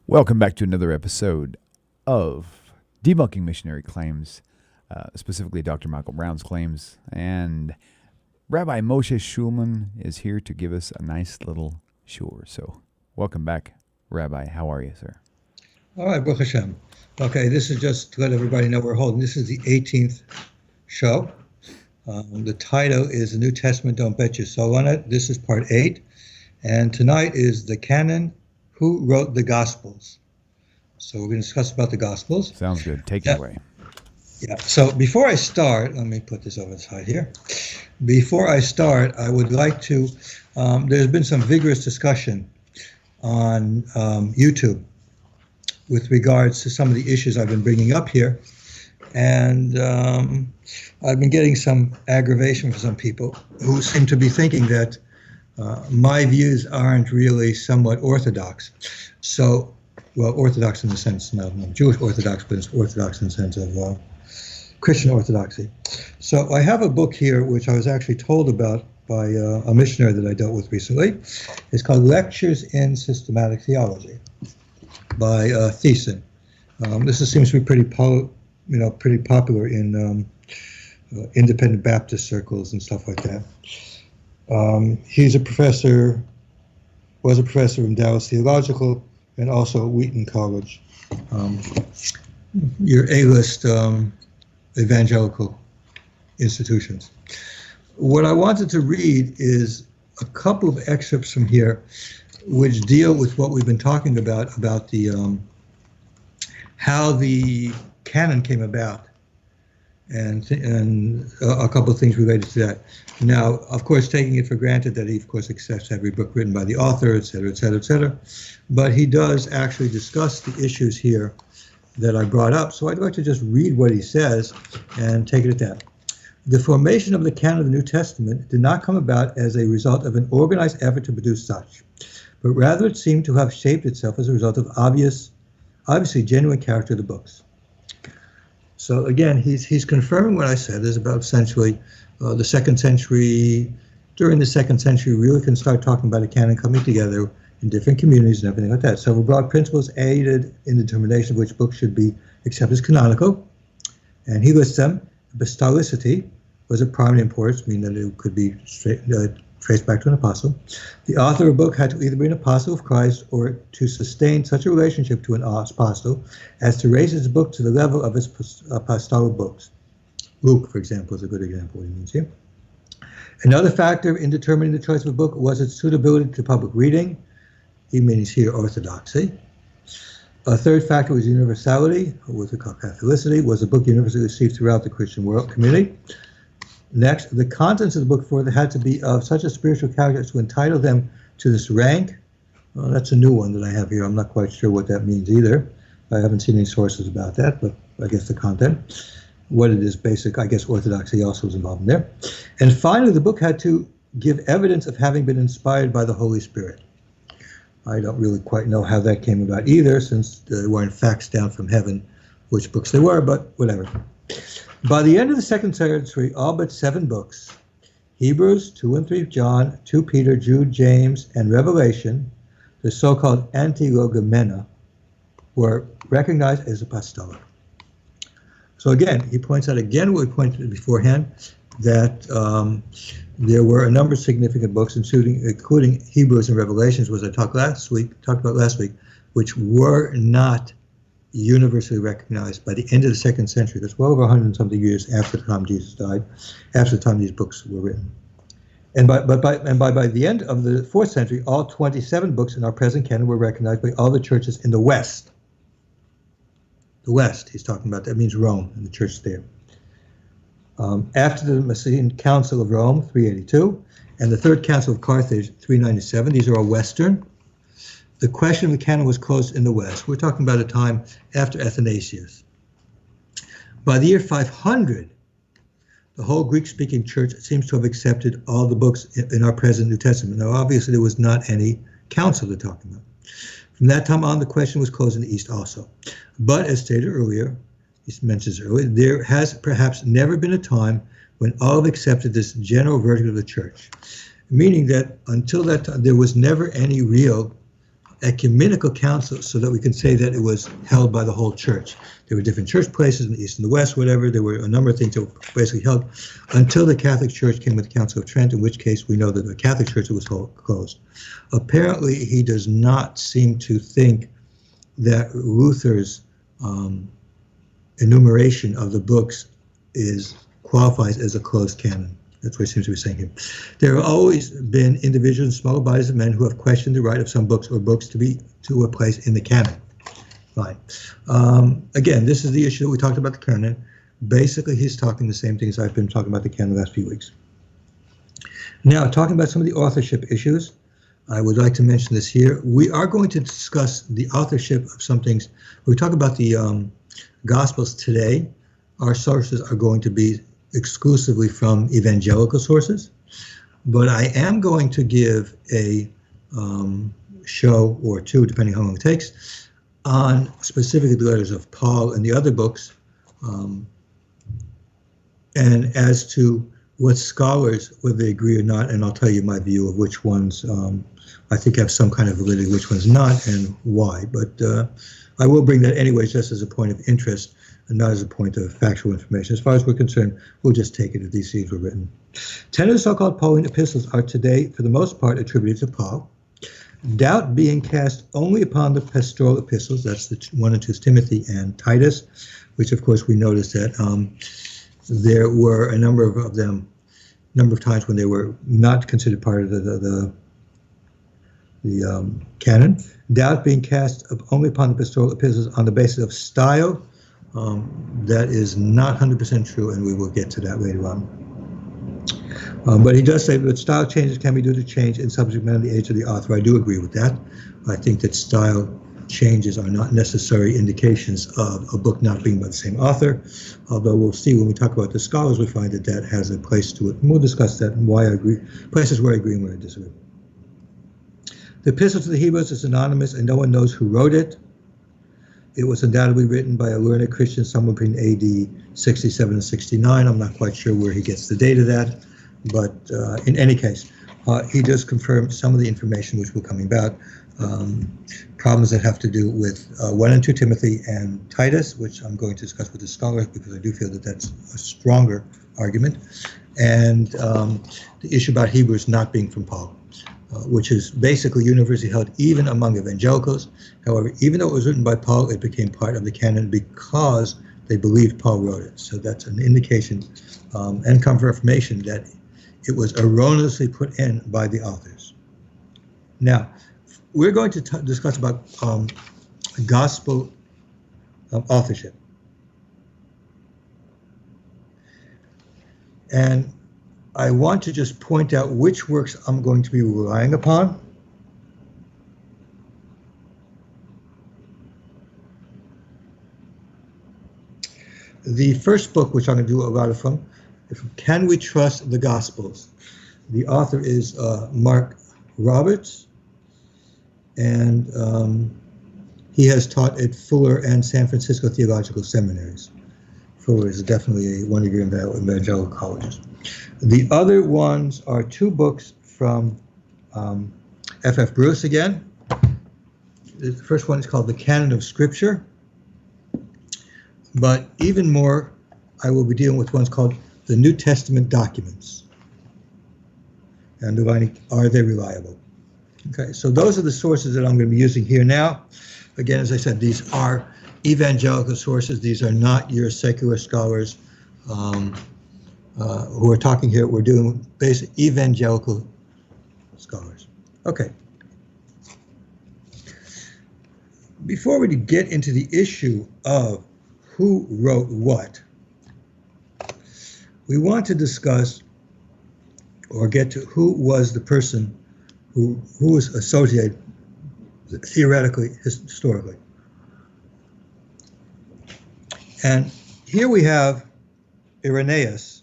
Welcome back to another episode of Debunking Missionary Claims, specifically Dr. Michael Brown's claims. And Rabbi Moshe Schulman is here to give us a nice little shiur. So welcome back, Rabbi. How are you, sir? All right, Baruch Hashem. Okay, this is just to let everybody know we're holding. This is the 18th show. The title is The New Testament Don't Bet Your Soul on It. This is part 8. And tonight is the Canon, Who Wrote the Gospels. So we're going to discuss about the Gospels. Sounds good. Take it away. Yeah. So before I start, let me put this over the side here. Before I start, I would like to, there's been some vigorous discussion on YouTube with regards to some of the issues I've been bringing up here. And I've been getting some aggravation from some people who seem to be thinking that my views aren't really somewhat orthodox. So, well, orthodox in the sense, not Jewish orthodox, but it's orthodox in the sense of Christian orthodoxy. So I have a book here which I was actually told about by a missionary that I dealt with recently. It's called Lectures in Systematic Theology by Thiessen. Seems to be pretty popular in independent Baptist circles and stuff like that. He's a professor, was a professor in Dallas Theological and also at Wheaton College, your A-list evangelical institutions. What I wanted to read is a couple of excerpts from here which deal with what we've been talking about the how the canon came about, and a couple of things related to that. Now, of course, taking it for granted that he, of course, accepts every book written by the author, et cetera, et cetera, et cetera. But he does actually discuss the issues here that I brought up. So I'd like to just read what he says and take it at that. The formation of the canon of the New Testament did not come about as a result of an organized effort to produce such, but rather it seemed to have shaped itself as a result of obviously genuine character of the books. So again, he's confirming what I said is about essentially the second century. During the second century, we really can start talking about a canon coming together in different communities and everything like that. Several broad principles aided in the determination of which books should be accepted as canonical, and he lists them. Apostolicity was of primary importance, meaning that it could be traced back to an apostle. The author of a book had to either be an apostle of Christ or to sustain such a relationship to an apostle as to raise his book to the level of his apostolic books. Luke, for example, is a good example of what he means here. Another factor in determining the choice of a book was its suitability to public reading. He means here orthodoxy. A third factor was universality, or what we call Catholicity. Was the book universally received throughout the Christian world community? Next, the contents of the book further had to be of such a spiritual character as to entitle them to this rank. Well, that's a new one that I have here. I'm not quite sure what that means either. I haven't seen any sources about that, but I guess the content. What it is basic, I guess orthodoxy also is involved in there. And finally, the book had to give evidence of having been inspired by the Holy Spirit. I don't really quite know how that came about either, since there weren't facts down from heaven which books they were, but whatever. By the end of the second century, all but 7 books, Hebrews, 2 and 3 John, 2 Peter, Jude, James, and Revelation, the so-called Antilogomena, were recognized as apostolic. So again, he points out what we pointed out beforehand, that there were a number of significant books, including Hebrews and Revelations, which I talked about last week, which were not universally recognized by the end of the second century. That's well over 100 and something years after the time Jesus died, after the time these books were written. And by the end of the 4th century, all 27 books in our present canon were recognized by all the churches in the West. The West, he's talking about, that means Rome and the church there. After the Nicene Council of Rome, 382, and the Third Council of Carthage, 397, these are all Western. The question of the canon was closed in the West. We're talking about a time after Athanasius. By the year 500, the whole Greek-speaking church seems to have accepted all the books in our present New Testament. Now, obviously, there was not any council they're talking about. From that time on, the question was closed in the East also. But as stated earlier, he mentions earlier, there has perhaps never been a time when all have accepted this general verdict of the church, meaning that until that time, there was never any real ecumenical council so that we can say that it was held by the whole church. There were different church places in the East and the West, whatever. There were a number of things that were basically held until the Catholic Church came with the Council of Trent, in which case we know that the Catholic Church was closed. Apparently, he does not seem to think that Luther's enumeration of the books qualifies as a closed canon. That's what he seems to be saying here. There have always been individuals and small bodies of men who have questioned the right of some books or books to a place in the canon. Fine. Again, this is the issue that we talked about the canon. Basically, he's talking the same things I've been talking about the canon the last few weeks. Now, talking about some of the authorship issues, I would like to mention this here. We are going to discuss the authorship of some things. When we talk about the Gospels today, our sources are going to be exclusively from evangelical sources, but I am going to give a show or two, depending how long it takes, on specifically the letters of Paul and the other books, and as to what scholars, whether they agree or not, and I'll tell you my view of which ones I think have some kind of validity, which ones not, and why. But I will bring that anyway, just as a point of interest, and not as a point of factual information. As far as we're concerned, we'll just take it if these things were written. 10 of the so-called Pauline epistles are today, for the most part, attributed to Paul. Doubt being cast only upon the pastoral epistles, that's the 1 and 2 Timothy and Titus, which of course we noticed that there were a number of them, number of times when they were not considered part of the canon. Doubt being cast only upon the pastoral epistles on the basis of style. That is not 100% true, and we will get to that later on. But he does say that style changes can be due to change in subject matter of the age of the author. I do agree with that. I think that style changes are not necessary indications of a book not being by the same author, although we'll see when we talk about the scholars, we find that that has a place to it. And we'll discuss that and why I agree, places where I agree and where I disagree. The Epistle to the Hebrews is anonymous and no one knows who wrote it. It was undoubtedly written by a learned Christian somewhere between AD 67 and 69. I'm not quite sure where he gets the date of that, but in any case, he does confirm some of the information which will come about. Problems that have to do with 1 and 2 Timothy and Titus, which I'm going to discuss with the scholars because I do feel that that's a stronger argument, and the issue about Hebrews not being from Paul, which is basically universally held even among evangelicals. However, even though it was written by Paul, it became part of the canon because they believed Paul wrote it. So that's an indication and confirmation that it was erroneously put in by the authors. Now, we're going to discuss about gospel authorship. And I want to just point out which works I'm going to be relying upon. The first book, which I'm going to do a lot of from, is Can We Trust the Gospels? The author is Mark Roberts, and he has taught at Fuller and San Francisco Theological Seminaries. Fuller is definitely one of your evangelical colleges. The other ones are two books from F.F. Bruce again. The first one is called The Canon of Scripture. But even more, I will be dealing with ones called the New Testament Documents. And defining, are they reliable? Okay, so those are the sources that I'm going to be using here now. Again, as I said, these are evangelical sources. These are not your secular scholars who are talking here. We're doing basic evangelical scholars. Okay. Before we get into the issue of who wrote what, we want to discuss or get to who was the person who was associated theoretically, historically. And here we have Irenaeus,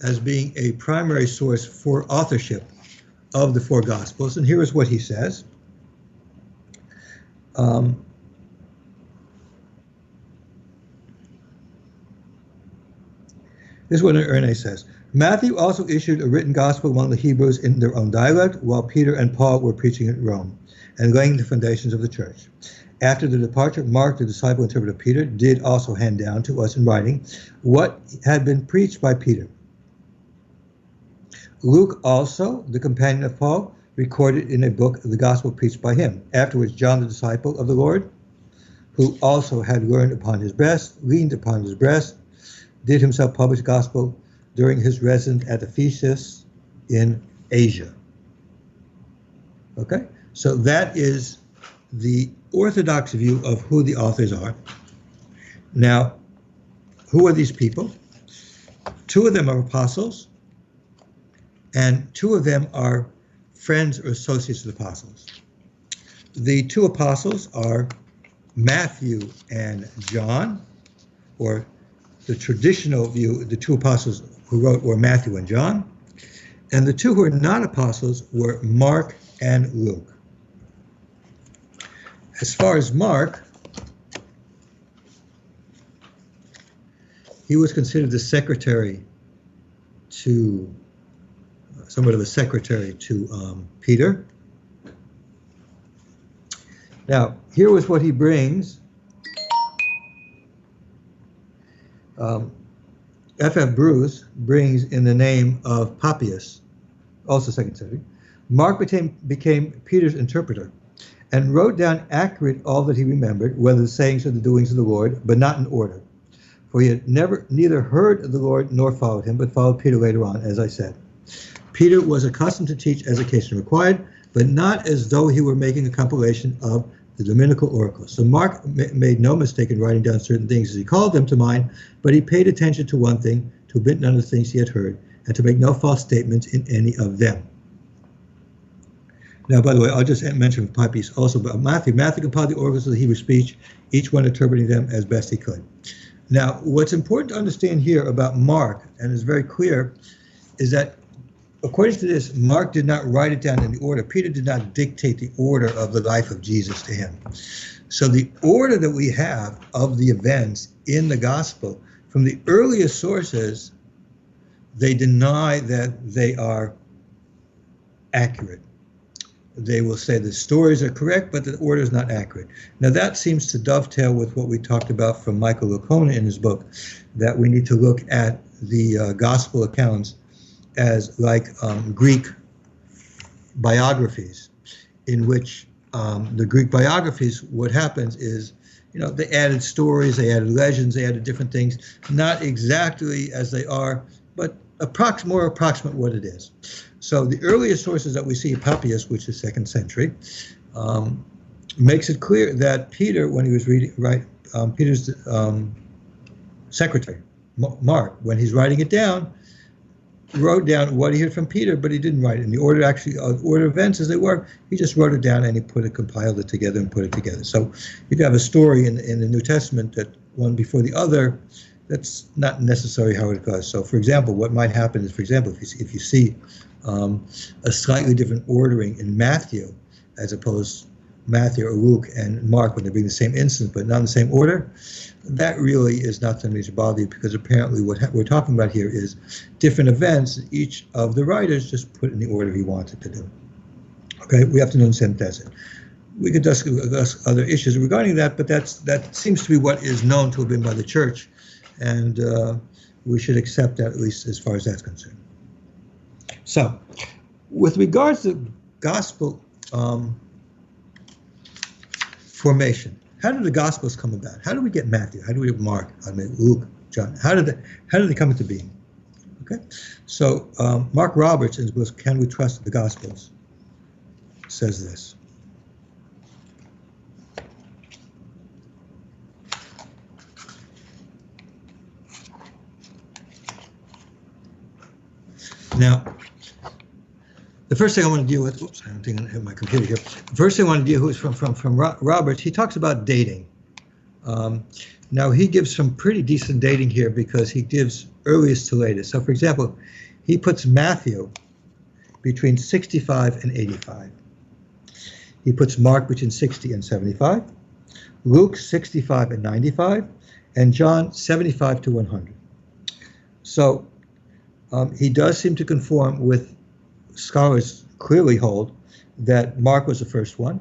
as being a primary source for authorship of the four Gospels. And here is what he says. This is what Irenaeus says. Matthew also issued a written gospel among the Hebrews in their own dialect, while Peter and Paul were preaching at Rome and laying the foundations of the church. After the departure, Mark, the disciple interpreter of Peter, did also hand down to us in writing what had been preached by Peter. Luke also, the companion of Paul, recorded in a book the gospel preached by him. Afterwards, John, the disciple of the Lord, who also had leaned upon his breast, did himself publish the gospel during his residence at Ephesus in Asia. Okay, so that is the orthodox view of who the authors are. Now, who are these people? Two of them are apostles, and two of them are friends or associates of the apostles. The two apostles are Matthew and John, or the traditional view, the two apostles who wrote were Matthew and John, and the two who are not apostles were Mark and Luke. As far as Mark, he was considered the secretary to, somewhat of a secretary to Peter. Now, here was what he brings. F.F. Bruce brings in the name of Papias, also second century. Mark became Peter's interpreter and wrote down accurate all that he remembered, whether the sayings or the doings of the Lord, but not in order. For he had neither heard of the Lord nor followed him, but followed Peter later on, as I said. Peter was accustomed to teach as occasion required, but not as though he were making a compilation of the Dominical oracles. So Mark made no mistake in writing down certain things as he called them to mind, but he paid attention to one thing, to omit none of the things he had heard, and to make no false statements in any of them. Now, by the way, I'll just mention Papias also about Matthew. Matthew compiled the oracles of the Hebrew speech, each one interpreting them as best he could. Now, what's important to understand here about Mark, and is very clear, is that according to this, Mark did not write it down in the order. Peter did not dictate the order of the life of Jesus to him. So the order that we have of the events in the gospel, from the earliest sources, they deny that they are accurate. They will say the stories are correct, but the order is not accurate. Now that seems to dovetail with what we talked about from Michael Licona in his book, that we need to look at the gospel accounts as like Greek biographies, in which the Greek biographies, what happens is, they added stories, they added legends, they added different things, not exactly as they are, but more approximate what it is. So the earliest sources that we see, Papias, which is 2nd century, makes it clear that Peter, when he was Peter's secretary, Mark, when he's writing it down, wrote down what he heard from Peter, but he didn't write it in the order order of events as they were. He just wrote it down and he compiled it together and put it together. So you could have a story in the New Testament that one before the other. That's not necessarily how it goes. So, for example, what might happen is, for example, if you see a slightly different ordering in Matthew, as opposed Matthew or Luke and Mark when they bring the same instance but not in the same order, that really is not something to bother you, because apparently what we're talking about here is different events that each of the writers just put in the order he wanted to do. Okay, we have to understand that's it. We could discuss other issues regarding that, but that seems to be what is known to have been by the church, and we should accept that, at least as far as that's concerned. So, with regards to gospel formation, how did the Gospels come about? How did we get Matthew? How do we get Mark? Luke, John? How did they come into being? Okay, so Mark Roberts in his book "Can We Trust the Gospels" says this. Now, the first thing I want to deal with, I don't think I have my computer here. The first thing I want to deal with is from Roberts. He talks about dating. Now, he gives some pretty decent dating here because he gives earliest to latest. So, for example, he puts Matthew between 65 and 85. He puts Mark between 60 and 75. Luke, 65 and 95. And John, 75 to 100. So, He does seem to conform with scholars clearly hold that Mark was the first one,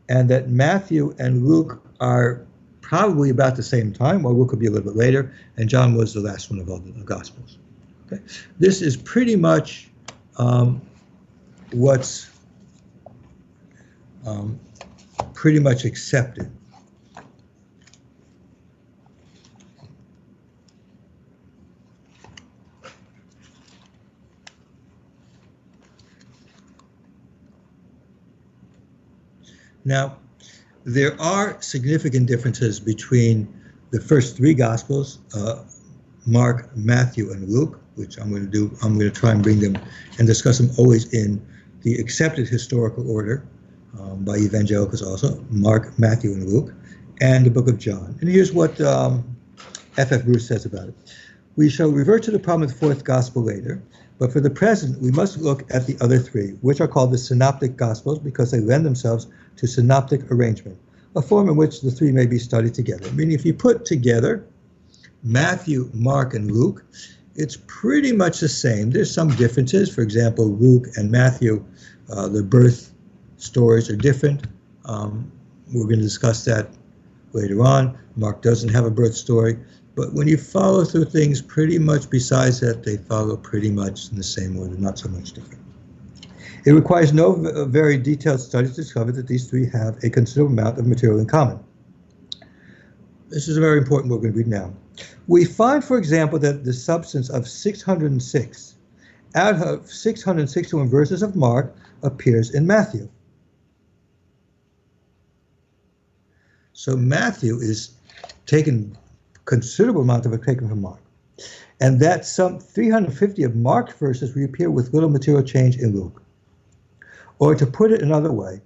and that Matthew and Luke are probably about the same time, or Luke could be a little bit later, and John was the last one of all the Gospels. Okay. This is pretty much what's pretty much accepted. Now, there are significant differences between the first three Gospels, Mark, Matthew, and Luke, which I'm going to do. I'm going to try and bring them and discuss them always in the accepted historical order by evangelicals also, Mark, Matthew, and Luke, and the book of John. And here's what F.F. Bruce says about it. We shall revert to the problem of the fourth Gospel later, but for the present, we must look at the other three, which are called the Synoptic Gospels because they lend themselves to synoptic arrangement, a form in which the three may be studied together. Meaning if you put together Matthew, Mark, and Luke, it's pretty much the same. There's some differences. For example, Luke and Matthew, the birth stories are different. We're going to discuss that later on. Mark doesn't have a birth story. But when you follow through things pretty much besides that, they follow pretty much in the same order, not so much different. It requires no very detailed study to discover that these three have a considerable amount of material in common. This is a very important what we're going to read now. We find, for example, that the substance of 606 out of 661 verses of Mark appears in Matthew. So Matthew is taken, considerable amount of it taken from Mark. And that some 350 of Mark's verses reappear with little material change in Luke. Or to put it another way,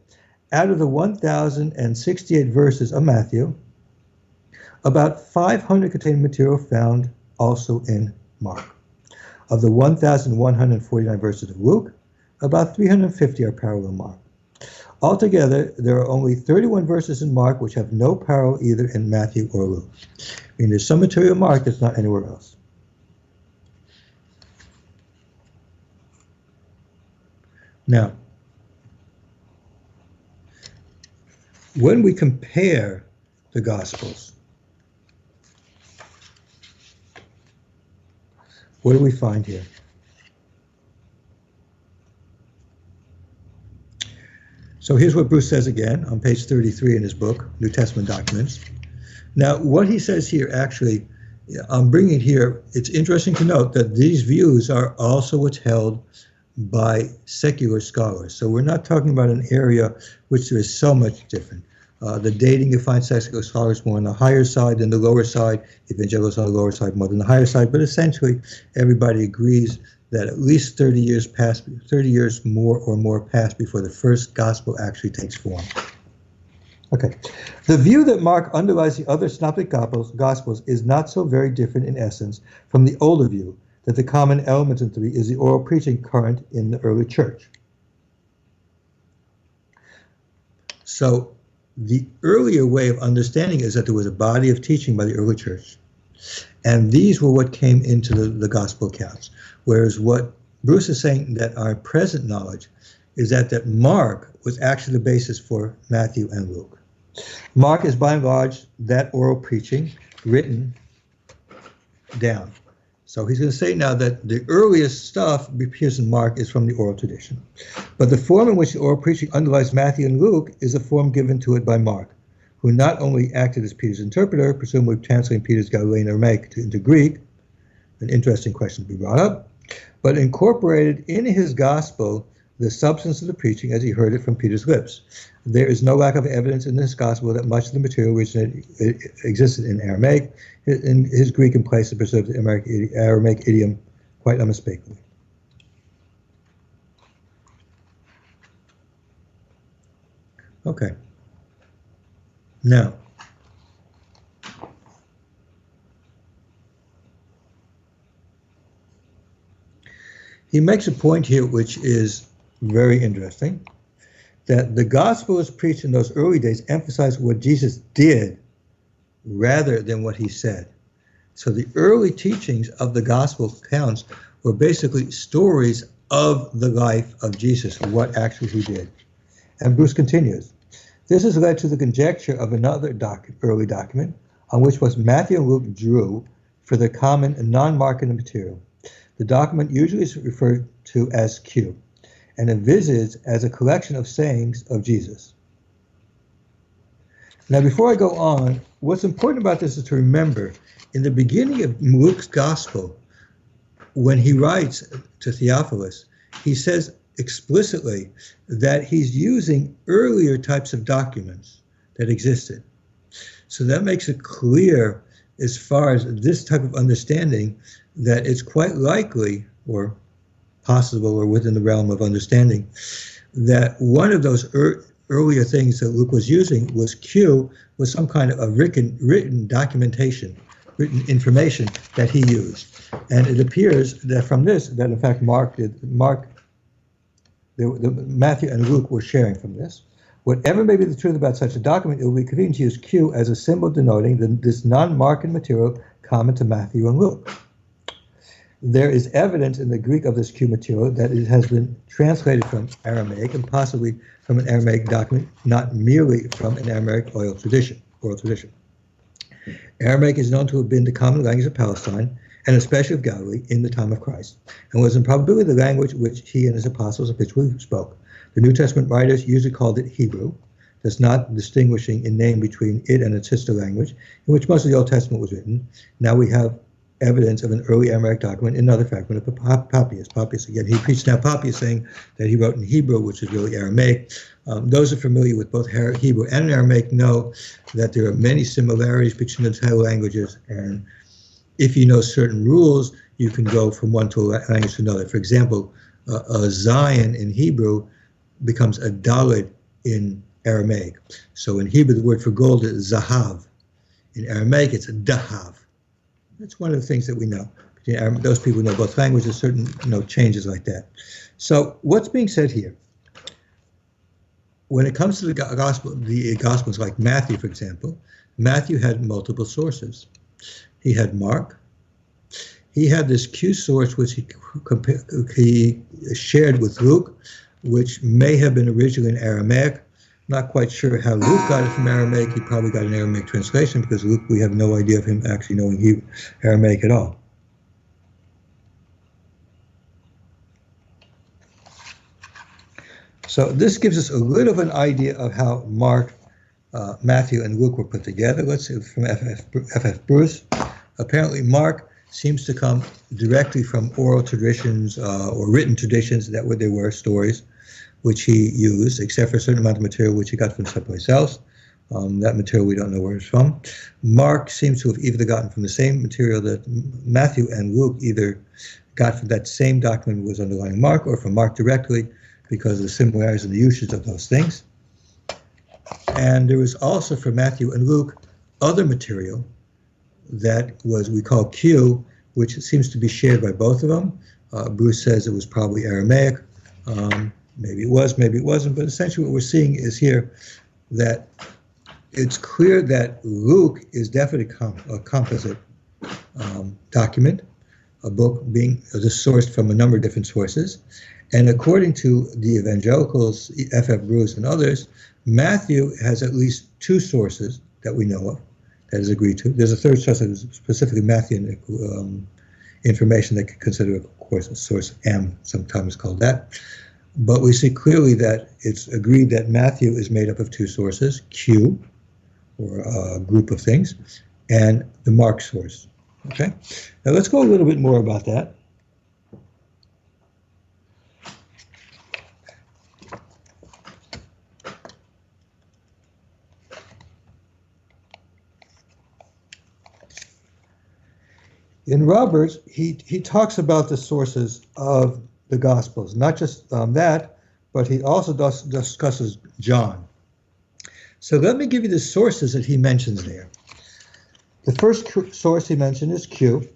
out of the 1,068 verses of Matthew, about 500 contain material found also in Mark. Of the 1,149 verses of Luke, about 350 are parallel Mark. Altogether, there are only 31 verses in Mark which have no parallel either in Matthew or Luke. I mean, there's some material in Mark that's not anywhere else. Now, when we compare the Gospels, what do we find here? So here's what Bruce says again on page 33 in his book, New Testament Documents. Now, what he says here, actually, I'm bringing here, it's interesting to note that these views are also what's held by secular scholars. So we're not talking about an area which there is so much different. The dating, you find secular scholars more on the higher side than the lower side, evangelicals on the lower side more than the higher side, but essentially everybody agrees that at least 30 years more or more passed before the first gospel actually takes form. Okay. The view that Mark underlies the other synoptic gospels is not so very different in essence from the older view that the common element in three is the oral preaching current in the early church. So the earlier way of understanding is that there was a body of teaching by the early church, and these were what came into the gospel accounts. Whereas what Bruce is saying that our present knowledge is that Mark was actually the basis for Matthew and Luke. Mark is by and large that oral preaching written down. So he's going to say now that the earliest stuff appears in Mark is from the oral tradition. But the form in which the oral preaching underlies Matthew and Luke is a form given to it by Mark, who not only acted as Peter's interpreter, presumably translating Peter's Galilean Aramaic into Greek, an interesting question to be brought up, but incorporated in his gospel the substance of the preaching as he heard it from Peter's lips. There is no lack of evidence in this gospel that much of the material existed in Aramaic. In his Greek and places preserved the Aramaic idiom quite unmistakably. Okay. Now, he makes a point here which is very interesting, that the gospel was preached in those early days emphasized what Jesus did rather than what he said. So the early teachings of the gospel accounts were basically stories of the life of Jesus, what actually he did. And Bruce continues, this has led to the conjecture of another early document on which both Matthew and Luke drew for the common and non-marketing material. The document usually is referred to as Q, and envisaged as a collection of sayings of Jesus. Now, before I go on, what's important about this is to remember, in the beginning of Luke's gospel, when he writes to Theophilus, he says explicitly that he's using earlier types of documents that existed. So that makes it clear, as far as this type of understanding, that it's quite likely, or possible, or within the realm of understanding, that one of those earlier things that Luke was using was Q, was some kind of a written documentation, written information that he used. And it appears that from this, that in fact Matthew and Luke were sharing from this. Whatever may be the truth about such a document, it will be convenient to use Q as a symbol denoting this non-marked material common to Matthew and Luke. There is evidence in the Greek of this Q material that it has been translated from Aramaic, and possibly from an Aramaic document, not merely from an Aramaic oral tradition. Aramaic is known to have been the common language of Palestine, and especially of Galilee, in the time of Christ, and was in probability the language which he and his apostles habitually spoke. The New Testament writers usually called it Hebrew, thus not distinguishing in name between it and its sister language, in which most of the Old Testament was written. Now we have evidence of an early Aramaic document in another fragment of Papias. Papias, again, he preached now Papias, saying that he wrote in Hebrew, which is really Aramaic. Those who are familiar with both Hebrew and Aramaic know that there are many similarities between the two languages, and if you know certain rules, you can go from one to a language to another. For example, a Zion in Hebrew becomes a Dalet in Aramaic. So in Hebrew, the word for gold is Zahav. In Aramaic, it's Dahav. That's one of the things that we know. Those people who know both languages, certain changes like that. So what's being said here? When it comes to the Gospels like Matthew, for example, Matthew had multiple sources. He had Mark. He had this Q source which he shared with Luke, which may have been originally in Aramaic. Not quite sure how Luke got it from Aramaic. He probably got an Aramaic translation, because Luke, we have no idea of him actually knowing Aramaic at all. So this gives us a little of an idea of how Mark, Matthew, and Luke were put together. Let's see, from F.F. Bruce. Apparently Mark seems to come directly from oral traditions or written traditions that there were stories which he used, except for a certain amount of material which he got from someplace else. That material we don't know where it's from. Mark seems to have either gotten from the same material that Matthew and Luke either got from that same document was underlying Mark, or from Mark directly, because of the similarities in the usage of those things. And there was also, for Matthew and Luke, other material that we call Q, which seems to be shared by both of them. Bruce says it was probably Aramaic. Maybe it was, maybe it wasn't, but essentially what we're seeing is here that it's clear that Luke is definitely a composite document, a book being sourced from a number of different sources. And according to the evangelicals, F.F. Bruce and others, Matthew has at least two sources that we know of that is agreed to. There's a third source that is specifically Matthew information that could consider, of course, a source M, sometimes called that. But we see clearly that it's agreed that Matthew is made up of two sources, Q, or a group of things, and the Mark source. Okay? Now let's go a little bit more about that. In Roberts, he talks about the sources of the Gospels, not just that, but he also discusses John. So let me give you the sources that he mentions there. The first source he mentioned is Q,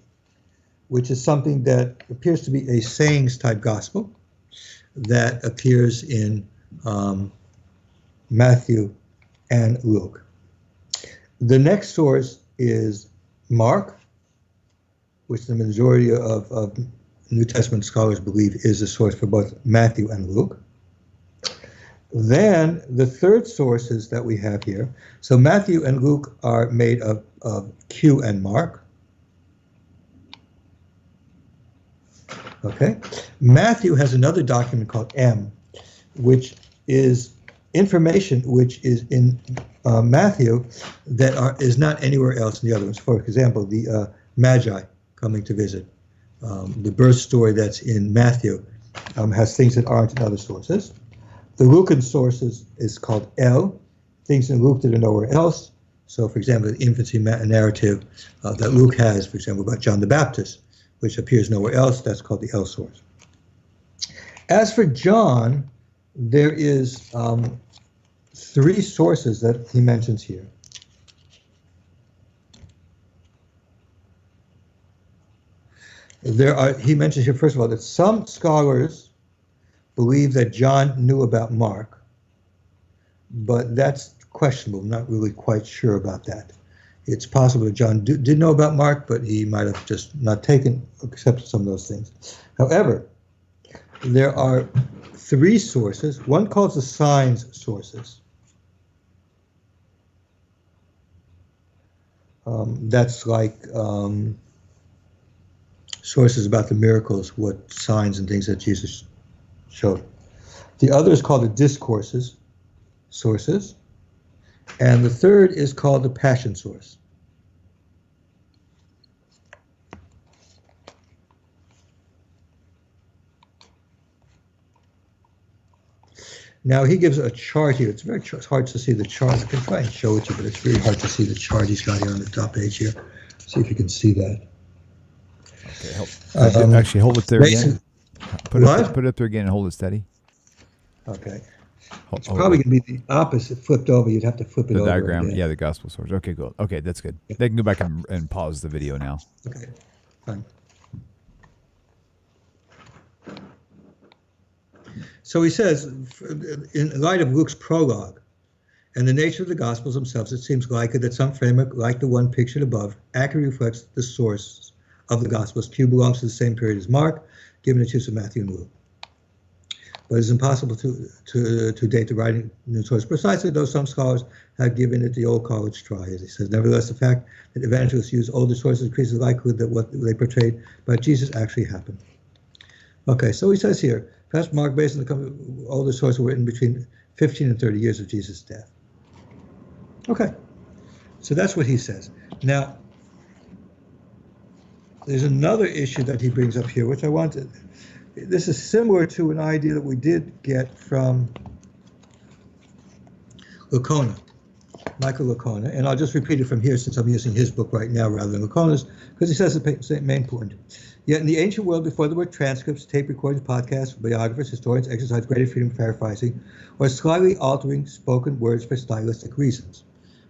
which is something that appears to be a sayings-type gospel that appears in Matthew and Luke. The next source is Mark, which the majority of New Testament scholars believe is the source for both Matthew and Luke. Then the third sources that we have here, so Matthew and Luke are made of Q and Mark. Okay. Matthew has another document called M, which is information which is in Matthew that is not anywhere else in the other ones. For example, the Magi coming to visit. The birth story that's in Matthew has things that aren't in other sources. The Lucan sources is called L, things in Luke that are nowhere else. So, for example, the infancy narrative that Luke has, for example, about John the Baptist, which appears nowhere else, that's called the L source. As for John, there is three sources that he mentions here. He mentions here, first of all, that some scholars believe that John knew about Mark, but that's questionable. I'm not really quite sure about that. It's possible that John did know about Mark, but he might have just not accepted some of those things. However, there are three sources. One calls the signs sources. That's like sources about the miracles, what signs and things that Jesus showed. The other is called the discourses sources. And the third is called the passion source. Now he gives a chart here. It's hard to see the chart. I can try and show it to you, but it's really hard to see the chart he's got here on the top page here. See if you can see that. Okay, actually hold it there again. Put it up there again and hold it steady. Okay. It's probably going to be the opposite, flipped over. You'd have to flip it over. The diagram, yeah, the gospel source. Okay, cool. Okay, that's good. They can go back and pause the video now. Okay, fine. So he says, in light of Luke's prologue and the nature of the Gospels themselves, it seems likely that some framework like the one pictured above accurately reflects the source of the Gospels. Q belongs to the same period as Mark, given its use of Matthew and Luke. But it's impossible to date the writing new source precisely, though some scholars have given it the old college try, as he says. Nevertheless, the fact that evangelists use older sources increases the likelihood that what they portrayed by Jesus actually happened. Okay, so he says here, perhaps Mark, based on the older sources, were written between 15 and 30 years of Jesus' death. Okay, so that's what he says. Now, there's another issue that he brings up here, which I wanted. This is similar to an idea that we did get from Licona, Michael Licona, and I'll just repeat it from here since I'm using his book right now rather than Licona's, because he says the main point. Yet in the ancient world, before there were transcripts, tape recordings, podcasts, biographers, historians exercised greater freedom paraphrasing or slightly altering spoken words for stylistic reasons.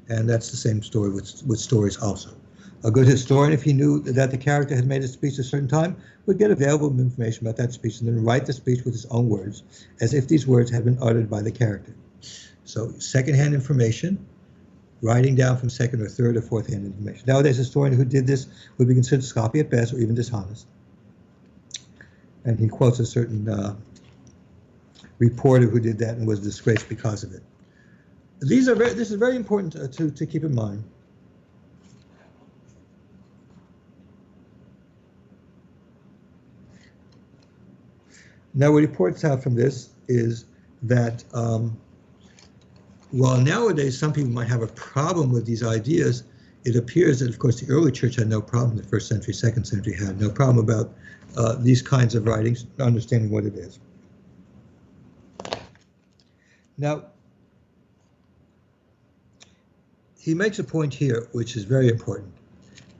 And that's the same story with stories also. A good historian, if he knew that the character had made a speech at a certain time, would get available information about that speech and then write the speech with his own words, as if these words had been uttered by the character. So secondhand information, writing down from second or third or fourth hand information. Nowadays, a historian who did this would be considered sloppy at best or even dishonest. And he quotes a certain reporter who did that and was disgraced because of it. This is very important to keep in mind. Now, what he points out from this is that while nowadays some people might have a problem with these ideas, it appears that, of course, the early church had no problem. The first century, second century had no problem about these kinds of writings, understanding what it is. Now, he makes a point here, which is very important,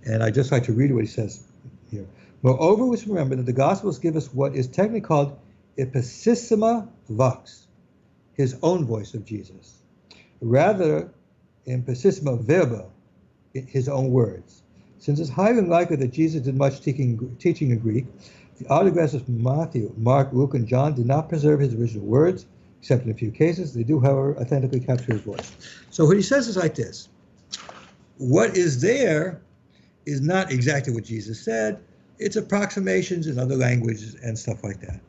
and I'd just like to read what he says here. Moreover, we should remember that the Gospels give us what is technically called ipsissima vox, his own voice of Jesus, rather impessissima verba, his own words. Since it's highly unlikely that Jesus did much teaching in Greek, the autographs of Matthew, Mark, Luke, and John did not preserve his original words, except in a few cases. They do, however, authentically capture his voice. So what he says is like this. What is there is not exactly what Jesus said, It's approximations in other languages and stuff like that.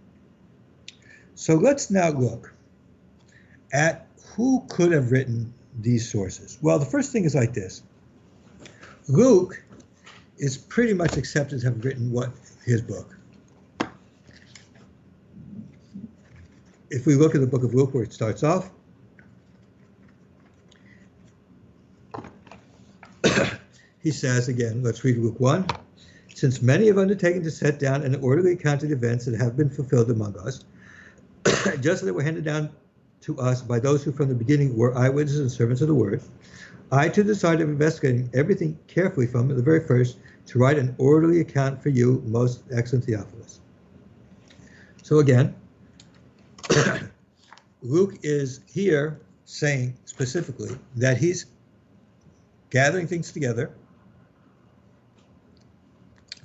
So let's now look at who could have written these sources. Well, the first thing is like this. Luke is pretty much accepted to have written his book. If we look at the book of Luke where it starts off, he says again, let's read Luke 1. Since many have undertaken to set down an orderly account of the events that have been fulfilled among us, just as they were handed down to us by those who from the beginning were eyewitnesses and servants of the word, I too decided of investigating everything carefully from the very first to write an orderly account for you, most excellent Theophilus. So again, Luke is here saying specifically that he's gathering things together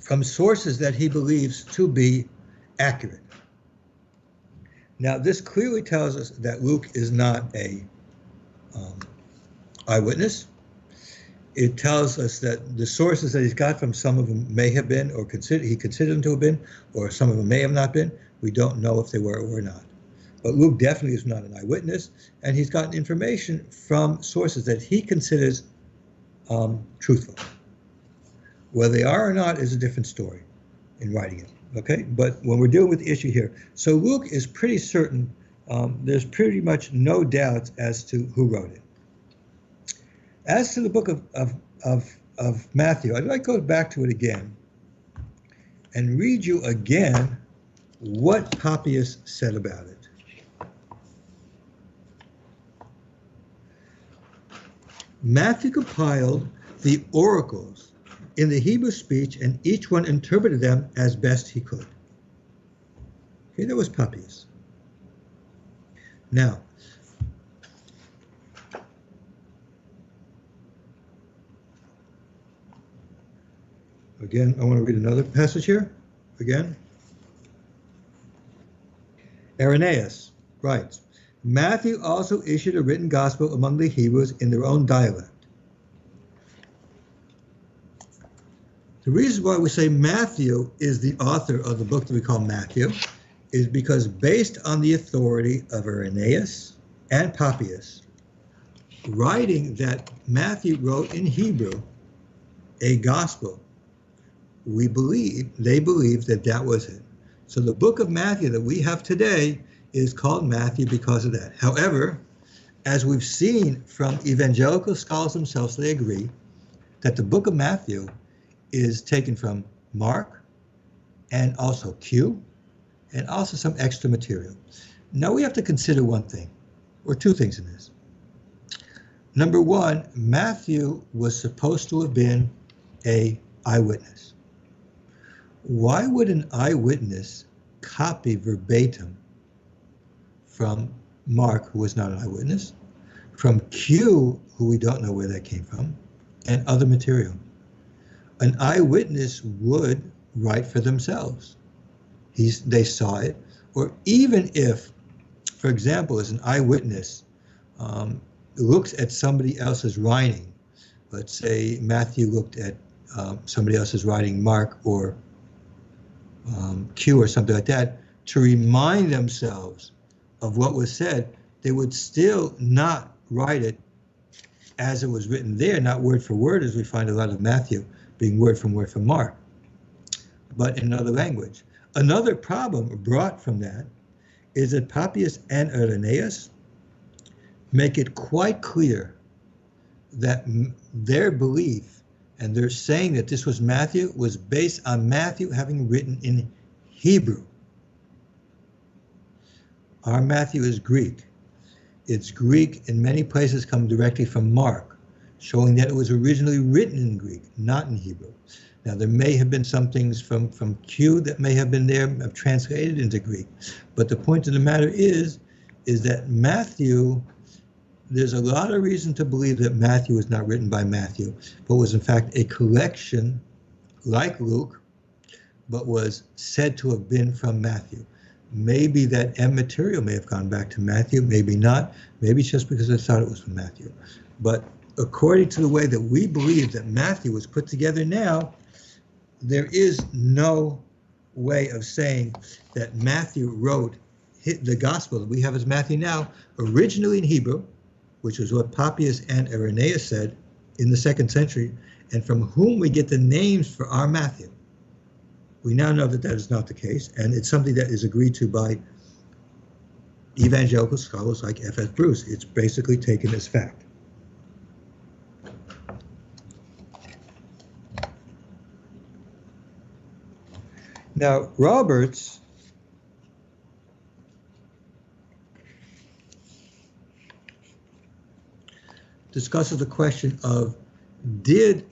from sources that he believes to be accurate. Now, this clearly tells us that Luke is not a eyewitness. It tells us that the sources that he's got from, some of them may have been, or he considered them to have been, or some of them may have not been. We don't know if they were or were not. But Luke definitely is not an eyewitness, and he's gotten information from sources that he considers truthful. Whether they are or not is a different story in writing it, okay? But when we're dealing with the issue here, so Luke is pretty certain, there's pretty much no doubts as to who wrote it. As to the book of Matthew, I'd like to go back to it again and read you again what Papias said about it. Matthew compiled the oracles in the Hebrew speech, and each one interpreted them as best he could. Okay, that was Papias. Now, again, I want to read another passage here. Again, Irenaeus writes, Matthew also issued a written gospel among the Hebrews in their own dialect. The reason why we say Matthew is the author of the book that we call Matthew is because based on the authority of Irenaeus and Papias, writing that Matthew wrote in Hebrew a gospel, they believe that that was it. So the book of Matthew that we have today is called Matthew because of that. However, as we've seen from evangelical scholars themselves, they agree that the book of Matthew is taken from Mark and also Q and also some extra material. Now we have to consider one thing, or two things in this. Number one, Matthew was supposed to have been an eyewitness. Why would an eyewitness copy verbatim from Mark, who was not an eyewitness, from Q, who we don't know where that came from, and other material? An eyewitness would write for themselves. They saw it. Or even if, for example, as an eyewitness looks at somebody else's writing, let's say Matthew looked at somebody else's writing, Mark or Q or something like that, to remind themselves of what was said, they would still not write it as it was written there, not word for word, as we find a lot of Matthew being word from Mark, but in another language. Another problem brought from that is that Papias and Irenaeus make it quite clear that their belief, and they're saying that this was Matthew, was based on Matthew having written in Hebrew. Our Matthew is Greek. Its Greek in many places come directly from Mark, showing that it was originally written in Greek, not in Hebrew. Now, there may have been some things from Q that may have been there, translated into Greek. But the point of the matter is that Matthew, there's a lot of reason to believe that Matthew was not written by Matthew, but was in fact a collection like Luke, but was said to have been from Matthew. Maybe that M material may have gone back to Matthew, maybe not. Maybe it's just because I thought it was from Matthew. But according to the way that we believe that Matthew was put together now, there is no way of saying that Matthew wrote the gospel that we have as Matthew now, originally in Hebrew, which was what Papias and Irenaeus said in the 2nd century, and from whom we get the names for our Matthew. We now know that that is not the case, and it's something that is agreed to by evangelical scholars like F.F. Bruce. It's basically taken as fact. Now, Roberts discusses the question of, did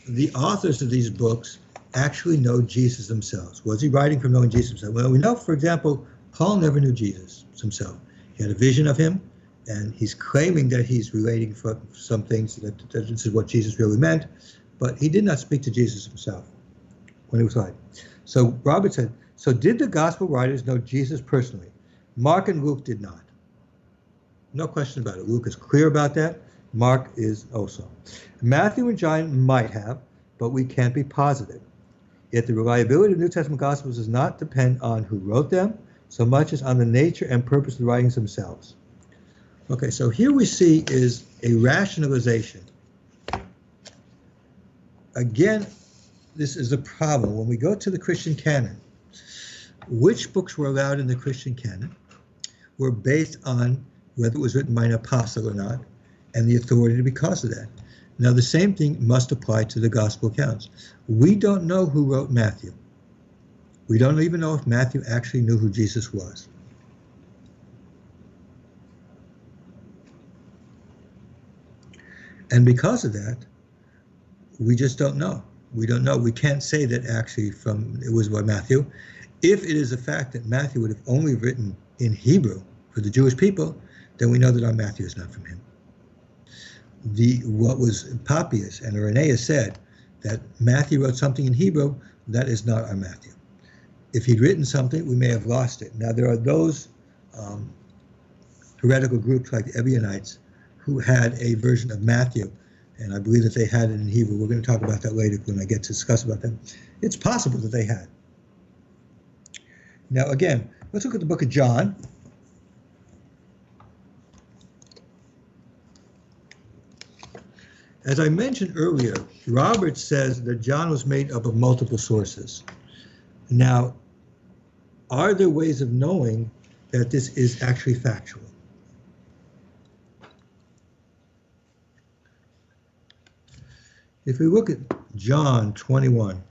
the authors of these books actually know Jesus themselves? Was he writing from knowing Jesus himself? Well, we know, for example, Paul never knew Jesus himself. He had a vision of him, and he's claiming that he's relating from some things that this is what Jesus really meant, but he did not speak to Jesus himself when he was alive. So Robert said, so did the gospel writers know Jesus personally? Mark and Luke did not. No question about it. Luke is clear about that. Mark is also. Matthew and John might have, but we can't be positive. Yet the reliability of New Testament Gospels does not depend on who wrote them so much as on the nature and purpose of the writings themselves. Okay, so here we see is a rationalization. Again, this is a problem. When we go to the Christian canon, which books were allowed in the Christian canon were based on whether it was written by an apostle or not, and the authority because of that. Now, the same thing must apply to the gospel accounts. We don't know who wrote Matthew. We don't even know if Matthew actually knew who Jesus was. And because of that, we just don't know. We don't know. We can't say that actually it was by Matthew. If it is a fact that Matthew would have only written in Hebrew for the Jewish people, then we know that our Matthew is not from him. What was Papias and Irenaeus said, that Matthew wrote something in Hebrew, that is not our Matthew. If he'd written something, we may have lost it. Now, there are those heretical groups like the Ebionites who had a version of Matthew, and I believe that they had it in Hebrew. We're going to talk about that later when I get to discuss about them. It's possible that they had. Now, again, let's look at the book of John. As I mentioned earlier, Roberts says that John was made up of multiple sources. Now, are there ways of knowing that this is actually factual? If we look at John 21,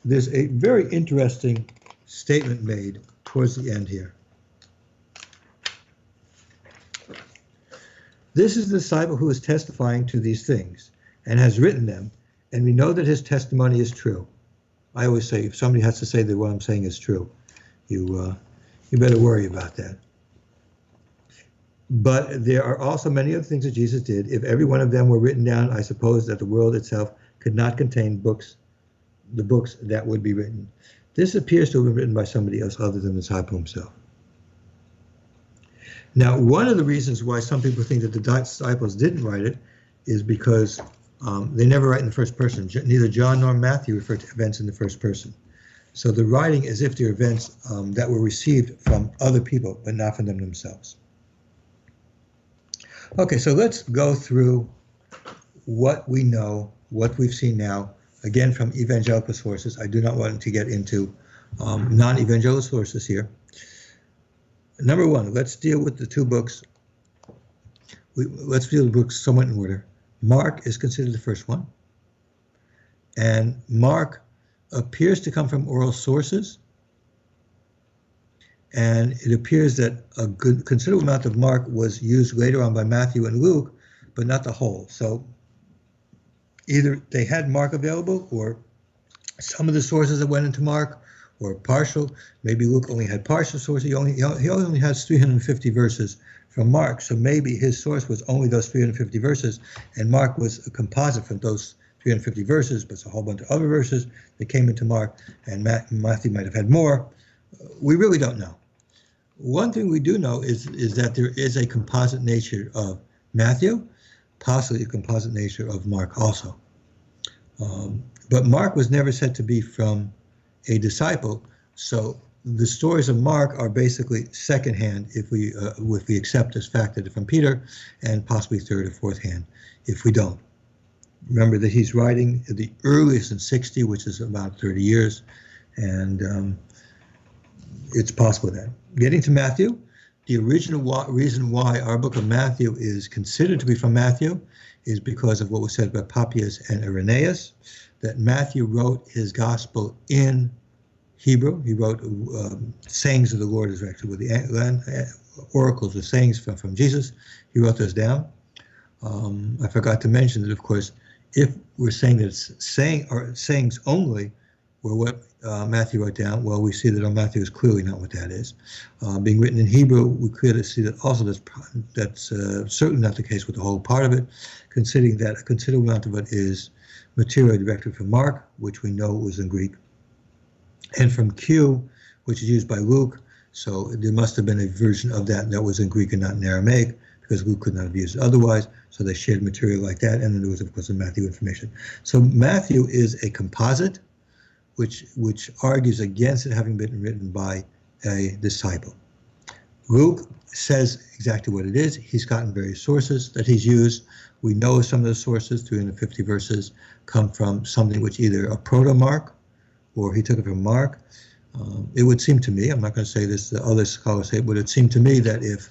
there's a very interesting statement made towards the end here. This is the disciple who is testifying to these things and has written them, and we know that his testimony is true. I always say, if somebody has to say that what I'm saying is true, you better worry about that. But there are also many other things that Jesus did. If every one of them were written down, I suppose that the world itself could not contain the books that would be written. This appears to have been written by somebody else other than the disciple himself. Now, one of the reasons why some people think that the disciples didn't write it is because they never write in the first person. Neither John nor Matthew refer to events in the first person. So the writing as if they're events that were received from other people, but not from them themselves. Okay, so let's go through what we know, what we've seen now, again from evangelical sources. I do not want to get into non-evangelical sources here. Number one, let's deal with the two books. Let's deal with the books somewhat in order. Mark is considered the first one. And Mark appears to come from oral sources. And it appears that a considerable amount of Mark was used later on by Matthew and Luke, but not the whole. So either they had Mark available, or some of the sources that went into Mark or partial. Maybe Luke only had partial sources. He only has 350 verses from Mark, so maybe his source was only those 350 verses, and Mark was a composite from those 350 verses, but it's a whole bunch of other verses that came into Mark, and Matthew might have had more. We really don't know. One thing we do know is that there is a composite nature of Matthew, possibly a composite nature of Mark also. But Mark was never said to be from a disciple, so the stories of Mark are basically secondhand if we accept as fact that they're from Peter, and possibly third or fourth hand if we don't. Remember that he's writing the earliest in 60, which is about 30 years, and it's possible that. Getting to Matthew, the original reason why our book of Matthew is considered to be from Matthew is because of what was said by Papias and Irenaeus, that Matthew wrote his gospel in Hebrew. He wrote sayings of the Lord, is actually with the oracles or sayings from Jesus. He wrote those down. I forgot to mention that, of course, if we're saying that it's sayings only were what Matthew wrote down, well, we see that on Matthew is clearly not what that is. Being written in Hebrew, we clearly see that also that's certainly not the case with the whole part of it, considering that a considerable amount of it is material directly from Mark, which we know was in Greek, and from Q, which is used by Luke. So there must have been a version of that was in Greek and not in Aramaic, because Luke could not have used it otherwise. So they shared material like that, and then there was, of course, the Matthew information. So Matthew is a composite, which argues against it having been written by a disciple. Luke says exactly what it is. He's gotten various sources that he's used. We know some of the sources, 350 verses, come from something which either a proto-Mark or he took it from Mark. It would seem to me, I'm not going to say this, the other scholars say it, but it seemed to me that if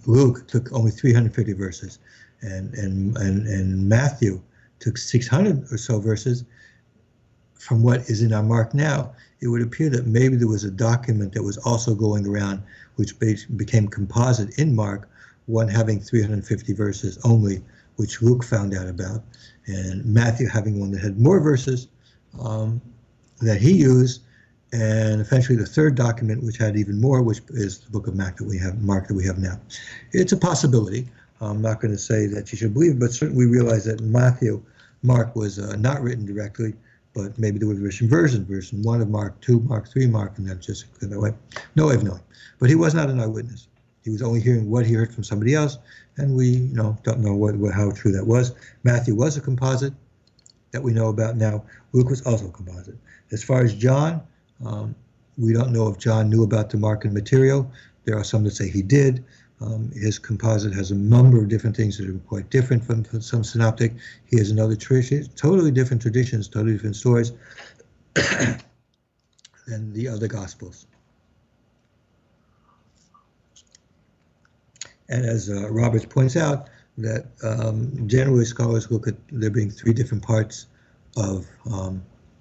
Luke took only 350 verses and Matthew took 600 or so verses, from what is in our Mark now, it would appear that maybe there was a document that was also going around which became composite in Mark, one having 350 verses only, which Luke found out about, and Matthew having one that had more verses that he used, and eventually the third document, which had even more, which is the book of Mark that we have now. It's a possibility. I'm not going to say that you should believe, but certainly we realize that Mark was not written directly, but maybe there was version 1 of Mark, 2, Mark, 3, Mark, and then just go that way. No way of knowing. But he was not an eyewitness. He was only hearing what he heard from somebody else, and we don't know how true that was. Matthew was a composite that we know about now. Luke was also a composite. As far as John, we don't know if John knew about the Markan material. There are some that say he did. His composite has a number of different things that are quite different from some synoptic. He has another tradition, totally different traditions, totally different stories than the other Gospels. And as Roberts points out, that generally scholars look at there being 3 different parts of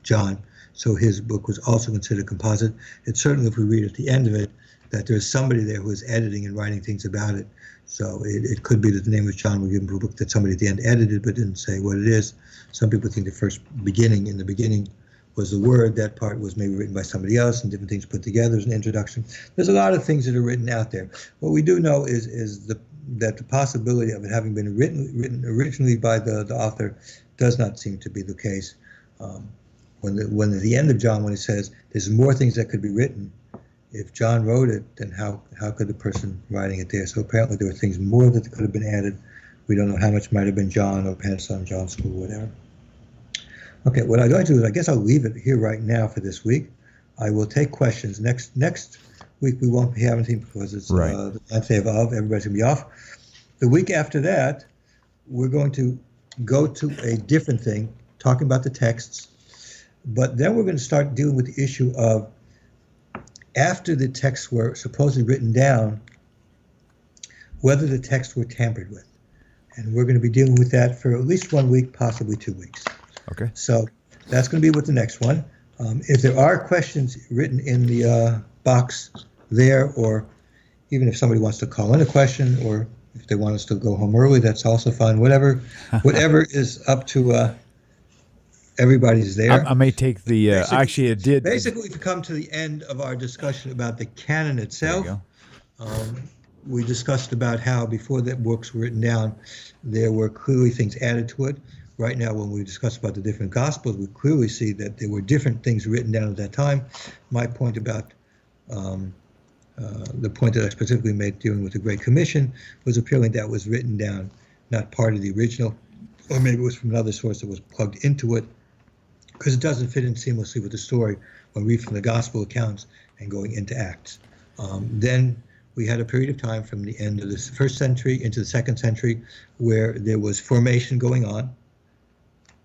John. So his book was also considered composite. It's certainly, if we read at the end of it, that there's somebody there who is editing and writing things about it. So it could be that the name was John was given to a book that somebody at the end edited but didn't say what it is. Some people think in the beginning was the word. That part was maybe written by somebody else and different things put together as an introduction. There's a lot of things that are written out there. What we do know is that the possibility of it having been written originally by the author does not seem to be the case. When at the end of John, when it says there's more things that could be written, if John wrote it, then how could the person writing it there? So apparently there were things more that could have been added. We don't know how much might have been John or passed on John's school, whatever. Okay, what I'm going to do is I guess I'll leave it here right now for this week. I will take questions. Next week we won't be having anything because it's the last day of everybody's going to be off. The week after that, we're going to go to a different thing, talking about the texts, but then we're going to start dealing with the issue of after the texts were supposedly written down, whether the texts were tampered with. And we're going to be dealing with that for at least 1 week, possibly 2 weeks. Okay. So that's going to be with the next one. If there are questions written in the box there, or even if somebody wants to call in a question, or if they want us to go home early, that's also fine. Whatever is up to everybody's there. I may take the, actually it did. Basically, to come to the end of our discussion about the canon itself, we discussed about how before the books were written down, there were clearly things added to it. Right now, when we discuss about the different Gospels, we clearly see that there were different things written down at that time. My point about the point that I specifically made dealing with the Great Commission was apparently that was written down, not part of the original or maybe it was from another source that was plugged into it, because it doesn't fit in seamlessly with the story when we read from the gospel accounts and going into Acts. Then we had a period of time from the end of the first century into the second century where there was formation going on.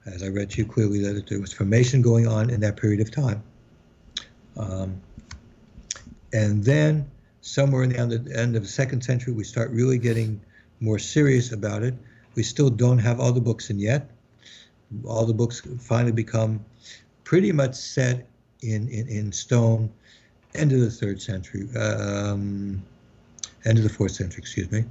As I read to you clearly, that there was formation going on in that period of time. And then somewhere in the end of the second century, we start really getting more serious about it. We still don't have all the books in yet. All the books finally become pretty much set in stone, end of the third century, end of the fourth century, excuse me,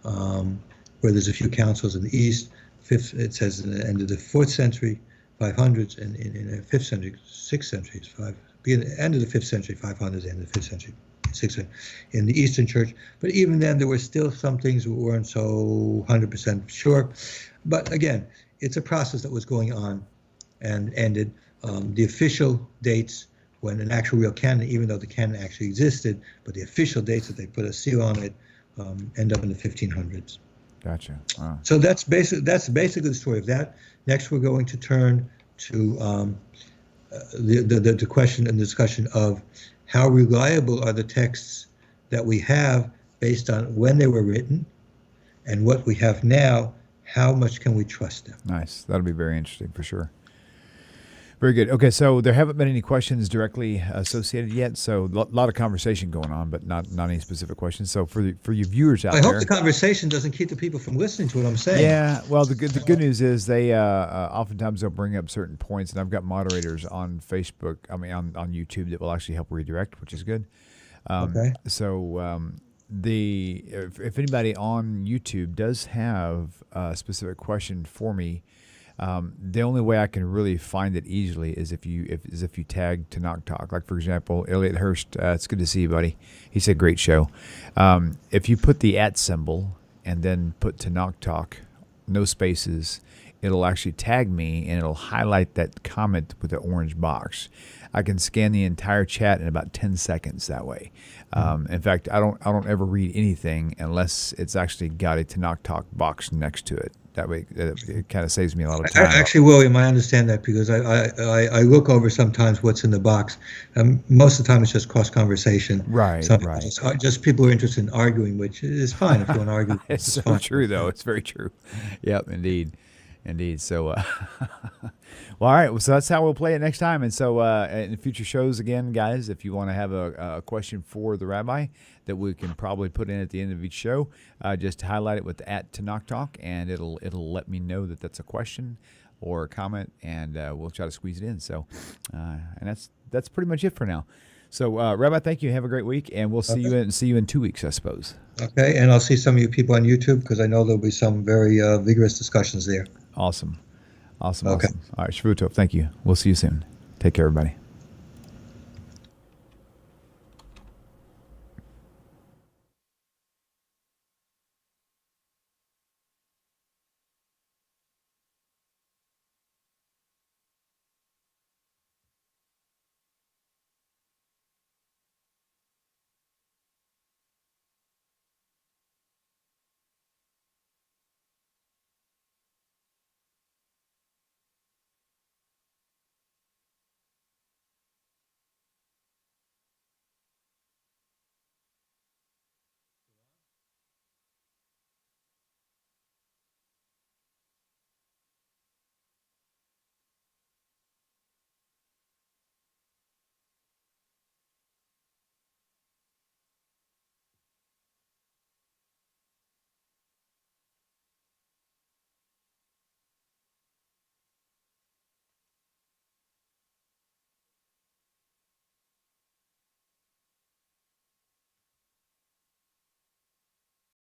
where there's a few councils in the east. Fifth, it says in the end of the fourth century, 500s, and in the fifth century, sixth centuries, end of the fifth century, 500s, end of the fifth century, sixth century, in the Eastern Church. But even then, there were still some things that weren't so 100% sure. But again, it's a process that was going on and ended. The official dates when an actual real canon, even though the canon actually existed, but the official dates that they put a seal on it end up in the 1500s. Gotcha. Wow. So that's basically the story of that. Next, we're going to turn to the question and discussion of how reliable are the texts that we have based on when they were written, and what we have now. How much can we trust them? Nice. That'll be very interesting for sure. Very good. Okay, so there haven't been any questions directly associated yet, so a lot of conversation going on, but not any specific questions. So for you viewers out there, I hope the conversation doesn't keep the people from listening to what I'm saying. Yeah, well, the good news is they oftentimes they'll bring up certain points, and I've got moderators on Facebook, on YouTube that will actually help redirect, which is good. Okay. So if anybody on YouTube does have a specific question for me, the only way I can really find it easily is if you tag to Knock Talk. Like, for example, Elliot Hurst, it's good to see you, buddy. He said great show. If you put the @ symbol and then put to Knock Talk, no spaces, it'll actually tag me and it'll highlight that comment with the orange box. I can scan the entire chat in about 10 seconds that way. In fact, I don't ever read anything unless it's actually got a to Knock Talk box next to it. That way, it kind of saves me a lot of time. Actually, William, I understand that because I look over sometimes what's in the box. Most of the time, it's just cross conversation. Right, right. Just people are interested in arguing, which is fine if you want to argue. It's so fine. True, though. It's very true. Yep, indeed. So, well, all right. Well, so that's how we'll play it next time. And so, in future shows, again, guys, if you want to have a question for the rabbi that we can probably put in at the end of each show, just highlight it with the @ to Knock Talk, and it'll let me know that that's a question or a comment, and we'll try to squeeze it in. So, and that's pretty much it for now. So, Rabbi, thank you. Have a great week, and we'll see you in 2 weeks, I suppose. Okay, and I'll see some of you people on YouTube because I know there'll be some very vigorous discussions there. Awesome. Okay. Awesome. All right, Shavuot Tov. Thank you. We'll see you soon. Take care, everybody.